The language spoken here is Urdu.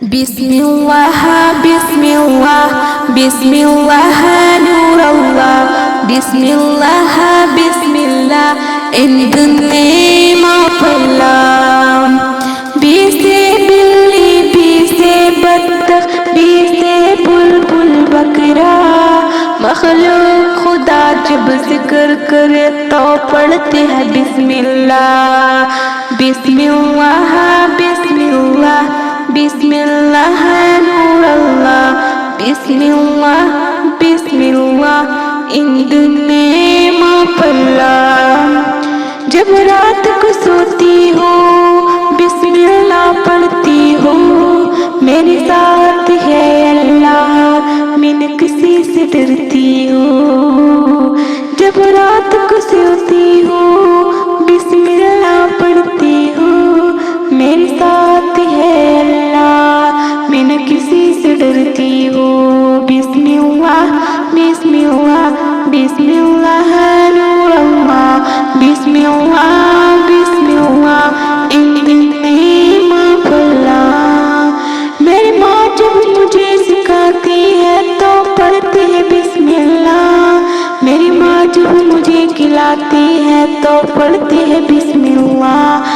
بسم اللہ بسم اللہ بسم اللہ نور اللہ بسم اللہ بسم اللہ in the name of Allah. B سے بلی بی سے بطخ بی سے بلبل بکرا مخلوق خدا جب ذکر کرے تو پڑھتے ہیں بسم اللہ بسم اللہ بسم اللہ بسم اللہ نور اللہ بسم اللہ in the name of Allah. جب رات کو سوتی ہوں بسم اللہ پڑھتی ہوں میرے ساتھ ہے اللہ میں نہ کسی سے ڈرتی ہوں جب رات کو سوتی ہوں بسم اللہ پڑھتی ہوں میرے ساتھ ہے اللہ میں نہ کسی سے ڈرتی ہوں بسم اللہ بسم اللہ بسم اللہ نور اللہ بسم اللہ in the name of Allah. میری ماں جب مجھے سکھاتی ہے تو پڑھتے ہیں بسم اللہ میری ماں جب مجھے کھلاتی ہے تو پڑھتے ہیں بسم اللہ